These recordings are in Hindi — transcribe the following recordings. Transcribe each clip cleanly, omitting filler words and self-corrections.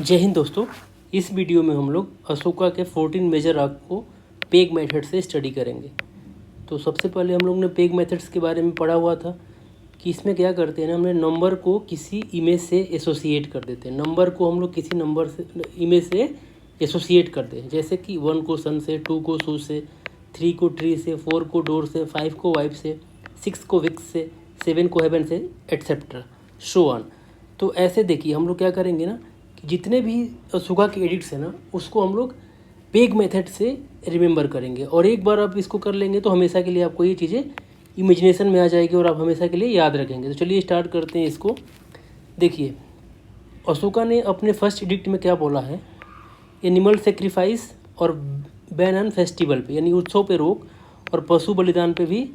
जय हिंद दोस्तों। इस वीडियो में हम लोग अशोका के 14 मेजर आर्क को पेग मेथड से स्टडी करेंगे। तो सबसे पहले हम लोग ने पेग मेथड्स के बारे में पढ़ा हुआ था कि इसमें क्या करते हैं ना, हमने नंबर को किसी इमेज से एसोसिएट कर देते हैं। नंबर को हम लोग किसी नंबर से इमेज से एसोसिएट करते हैं, जैसे कि 1 को सन से, 2 को शू से, 3 को ट्री से, 4 को डोर से, 5 को वाइफ से, 6 को विक्स से, 7 को हेवन से, एट्सेट्रा शो ऑन। तो ऐसे देखिए हम लोग क्या करेंगे ना, जितने भी अशोका के एडिट्स हैं ना, उसको हम लोग पेग मेथड से रिमेंबर करेंगे। और एक बार आप इसको कर लेंगे तो हमेशा के लिए आपको ये चीज़ें इमेजिनेशन में आ जाएगी और आप हमेशा के लिए याद रखेंगे। तो चलिए स्टार्ट करते हैं इसको। देखिए अशोका ने अपने फर्स्ट एडिक्ट में क्या बोला है, एनिमल सेक्रीफाइस और बैन ऑन फेस्टिवल पे, यानी उत्सव पे रोक और पशु बलिदान पे भी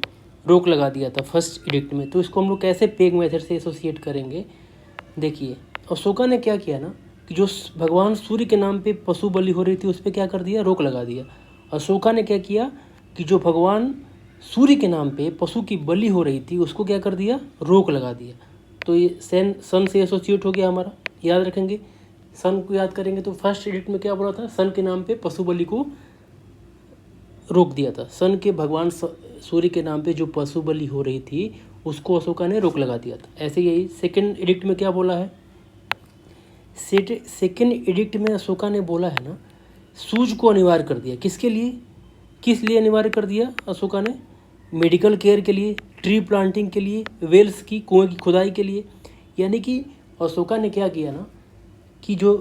रोक लगा दिया था फर्स्ट एडिक्ट में। तो इसको हम लोग कैसे पेग मेथड से एसोसिएट करेंगे। देखिए अशोका ने क्या किया ना कि जो भगवान सूर्य के नाम पे पशु बलि हो रही थी उस पर क्या कर दिया, रोक लगा दिया। अशोका ने क्या किया कि जो भगवान सूर्य के नाम पे पशु की बलि हो रही थी उसको क्या कर दिया, रोक लगा दिया। तो ये सन से एसोसिएट हो गया हमारा, याद रखेंगे। सन को याद करेंगे तो फर्स्ट एडिक्ट में क्या बोला था, सन के नाम पे पशु बलि को रोक दिया था। सन के भगवान सूर्य के नाम पे जो पशु बलि हो रही थी उसको अशोका ने रोक लगा दिया था। ऐसे यही सेकंड एडिक्ट में क्या बोला है, सेकेंड एडिक्ट में अशोका ने बोला है ना, सूज को अनिवार्य कर दिया। किसके लिए, किस लिए अनिवार्य कर दिया अशोका ने, मेडिकल केयर के लिए, ट्री प्लांटिंग के लिए, वेल्स की कुएं की खुदाई के लिए। यानी कि अशोका ने क्या किया ना कि जो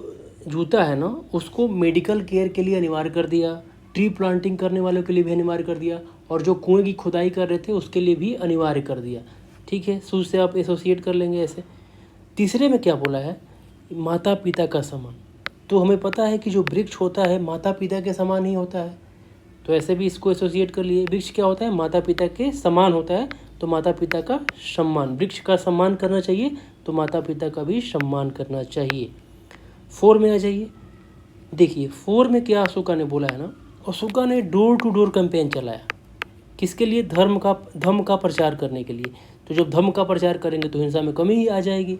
जूता है ना उसको मेडिकल केयर के लिए अनिवार्य कर दिया, ट्री प्लांटिंग करने वालों के लिए भी अनिवार्य कर दिया, और जो कुएं की खुदाई कर रहे थे उसके लिए भी अनिवार्य कर दिया। ठीक है, सूज से आप एसोसिएट कर लेंगे ऐसे। तीसरे में क्या बोला है, माता पिता का समान। तो हमें पता है कि जो वृक्ष होता है माता पिता के समान ही होता है, तो ऐसे भी इसको एसोसिएट कर लिए। वृक्ष क्या होता है, माता पिता के समान होता है, तो माता पिता का सम्मान, वृक्ष का सम्मान करना चाहिए तो माता पिता का भी सम्मान करना चाहिए। 4 में आ जाइए। देखिए 4 में क्या अशोका ने बोला है ना, अशोका ने डोर टू डोर कैंपेन चलाया। किसके लिए, धर्म का प्रचार करने के लिए। तो जब धर्म का प्रचार करेंगे तो हिंसा में कमी ही आ जाएगी।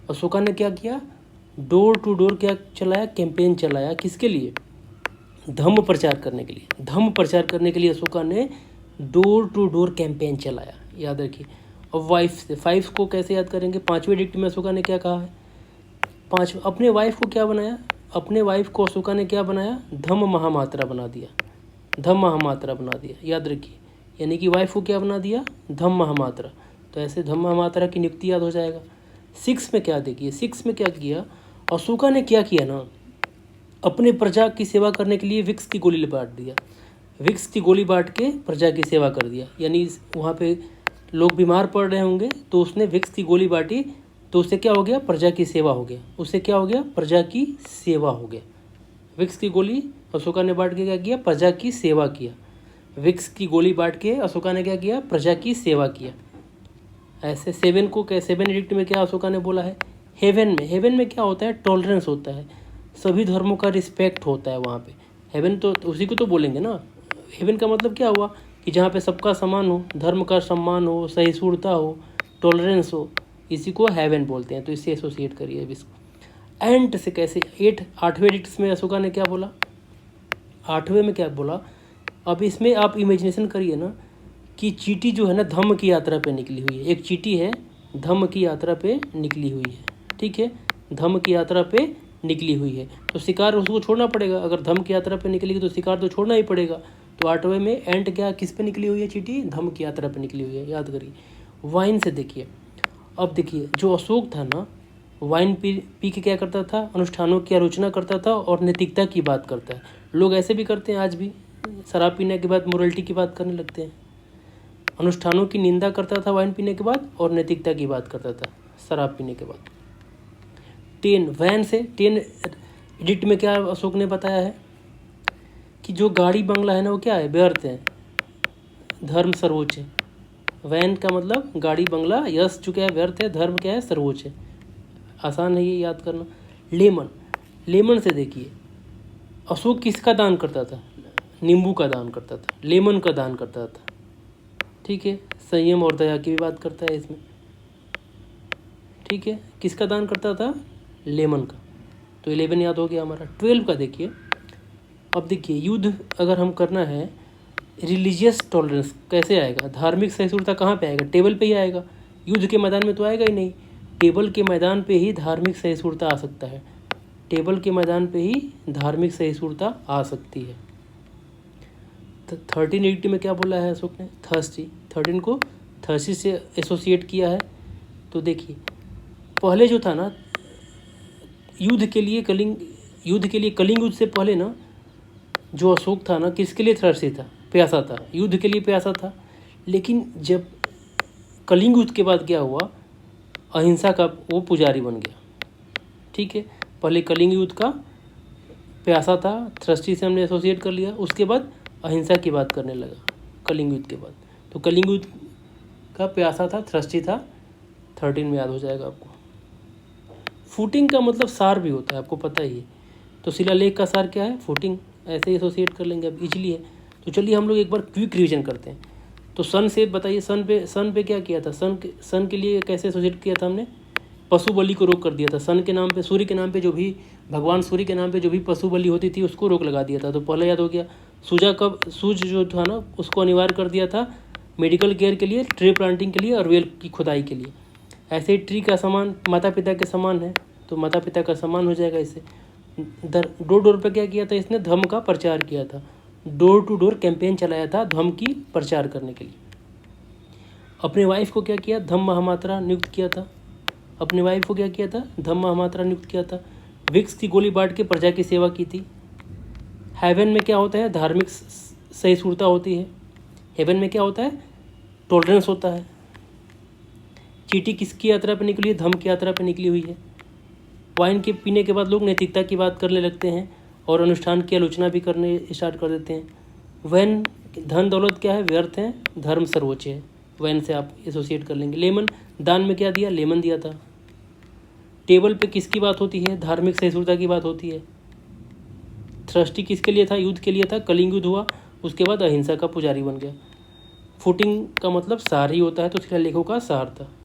अशोका ने क्या किया, डोर टू डोर क्या चलाया, कैंपेन चलाया। किसके लिए, धम्म प्रचार करने के लिए। धम्म प्रचार करने के लिए अशोका ने डोर टू डोर कैंपेन चलाया, याद रखिए। और वाइफ से, 5 को कैसे याद करेंगे, 5वें एडिक्ट में अशोका ने क्या कहा है, अपने वाइफ को क्या बनाया, अपने वाइफ को अशोका ने क्या बनाया, धम्म महामात्रा बना दिया। धम्म महामात्रा बना दिया, याद रखिए। यानी कि वाइफ को क्या बना दिया, धम्म महामात्रा। तो ऐसे धम्म महामात्रा की नियुक्ति याद हो जाएगा। 6 में क्या देखिए, 6 में क्या किया अशोका ने, क्या किया ना, अपने प्रजा की सेवा करने के लिए विक्स की गोली बांट दिया। विक्स की गोली बांट के प्रजा की सेवा कर दिया। यानी वहाँ पे लोग बीमार पड़ रहे होंगे तो उसने विक्स की गोली बांटी, तो उससे क्या हो गया, प्रजा की सेवा हो गया। उससे क्या हो गया, प्रजा की सेवा हो गया। विक्स की गोली अशोका ने बांट के क्या किया, प्रजा की सेवा किया। विक्स की गोली बांट के अशोका ने क्या किया, प्रजा की सेवा किया। ऐसे 7 को क्या, 7 एडिक्ट में क्या अशोका ने बोला है, हेवन में क्या होता है, टॉलरेंस होता है, सभी धर्मों का रिस्पेक्ट होता है वहाँ पे। हेवन तो उसी को तो बोलेंगे ना। हेवन का मतलब क्या हुआ कि जहाँ पे सबका समान हो, धर्म का सम्मान हो, सहिष्णुता हो, टॉलरेंस हो, इसी को हेवन बोलते हैं। तो इससे एसोसिएट करिए इसको। एंट से कैसे, 8वें एडिक्ट्स में अशोका ने क्या बोला, 8वें में क्या बोला, अब इसमें आप इमेजिनेशन करिए ना कि चींटी जो है ना धम्म की यात्रा पे निकली हुई है। एक चींटी है धम्म की यात्रा पे निकली हुई है, ठीक है, धम्म की यात्रा पे निकली हुई है, तो शिकार उसको छोड़ना पड़ेगा। अगर धम्म की यात्रा पे निकलेगी तो शिकार तो छोड़ना ही पड़ेगा। तो 8वें में एंट क्या, किस पे निकली हुई है, चींटी धम्म की यात्रा पे निकली हुई है, याद करिए। वाइन से देखिए, अब देखिए जो अशोक था ना, वाइन पी के क्या करता था, अनुष्ठानों की आलोचना करता था और नैतिकता की बात करता है। लोग ऐसे भी करते हैं आज भी, शराब पीने के बाद मोरलिटी की बात करने लगते हैं। अनुष्ठानों की निंदा करता था वाइन पीने के बाद और नैतिकता की बात करता था शराब पीने के बाद। 10 एडिक्ट में क्या अशोक ने बताया है कि जो गाड़ी बंगला है ना वो क्या है, व्यर्थ है, धर्म सर्वोच्च है। वैन का मतलब गाड़ी बंगला, यश जो क्या है व्यर्थ है, धर्म क्या है सर्वोच्च है। आसान है ये याद करना। लेमन से देखिए, अशोक किसका दान करता था, नींबू का दान करता था, लेमन का दान करता था, ठीक है। संयम और दया की भी बात करता है इसमें, ठीक है। किसका दान करता था, लेमन का। तो 11 याद हो गया हमारा। 12 का देखिए, अब देखिए युद्ध अगर हम करना है, रिलीजियस टॉलरेंस कैसे आएगा, धार्मिक सहिष्णुता कहाँ पे आएगा, टेबल पे ही आएगा। युद्ध के मैदान में तो आएगा ही नहीं, टेबल के मैदान पे ही धार्मिक सहिष्णुता आ सकता है, टेबल के मैदान पे ही धार्मिक सहिष्णुता आ सकती है। तो 1380 में क्या बोला है अशोक ने, थर्स्टी, 13 को थर्स्टी से एसोसिएट किया है। तो देखिए पहले जो था ना युद्ध के लिए कलिंग युद्ध से पहले ना जो अशोक था ना, किसके लिए थर्स्टी था, प्यासा था, युद्ध के लिए प्यासा था। लेकिन जब कलिंग युद्ध के बाद क्या हुआ, अहिंसा का वो पुजारी बन गया। ठीक है, पहले कलिंग युद्ध का प्यासा था, थर्स्टी से हमने एसोसिएट कर लिया, उसके बाद अहिंसा की बात करने लगा कलिंग युद्ध के बाद। तो कलिंग युद्ध का प्यासा था, थर्स्टी था, 13 में याद हो जाएगा आपको। फुटिंग का मतलब सार भी होता है, आपको पता ही है। तो शिलालेख का सार क्या है, फुटिंग, ऐसे ही एसोसिएट कर लेंगे, अब इजीली है। तो चलिए हम लोग एक बार क्विक रिवीजन करते हैं। तो सन से बताइए, सन पे क्या किया था, सन के लिए कैसे एसोसिएट किया था हमने, पशु बलि को रोक कर दिया था। सन के नाम पे, सूर्य के नाम पे जो भी, भगवान सूर्य के नाम पे जो भी पशु बलि होती थी उसको रोक लगा दिया था। तो पहले याद हो गया। सूज जो था ना उसको अनिवार्य कर दिया था मेडिकल केयर के लिए, ट्री प्लांटिंग के लिए और वेल की खुदाई के लिए। ऐसे ही ट्री का समान माता पिता के समान है, तो माता पिता का समान हो जाएगा इससे। डोर डोर पर क्या किया था इसने, धर्म का प्रचार किया था, डोर टू डोर कैंपेन चलाया था धर्म की प्रचार करने के लिए। अपने वाइफ को क्या किया, धम्म महामात्रा नियुक्त किया था, अपने वाइफ को क्या किया था, धम्म महामात्रा नियुक्त किया था। विक्स की गोली बांट के प्रजा की सेवा की थी। हेवन में क्या होता है, धार्मिक सहिष्णुता होती है। हेवन में क्या होता है, टॉलरेंस होता है। चींटी किसकी यात्रा पर निकली है, धम्म की यात्रा पर निकली हुई है। वाइन के पीने के बाद लोग नैतिकता की बात करने लगते हैं और अनुष्ठान की आलोचना भी करने स्टार्ट कर देते हैं। वैन, धन दौलत क्या है, व्यर्थ है, धर्म सर्वोच्च है। वैन से आप एसोसिएट कर लेंगे। लेमन, दान में क्या दिया, लेमन दिया था। टेबल पे किसकी बात होती है, धार्मिक सहिष्णुता की बात होती है। थ्रस्टी किसके लिए था, युद्ध के लिए था, कलिंग युद्ध हुआ, उसके बाद अहिंसा का पुजारी बन गया। फुटिंग का मतलब सार ही होता है, तो शिलालेखों का सार था।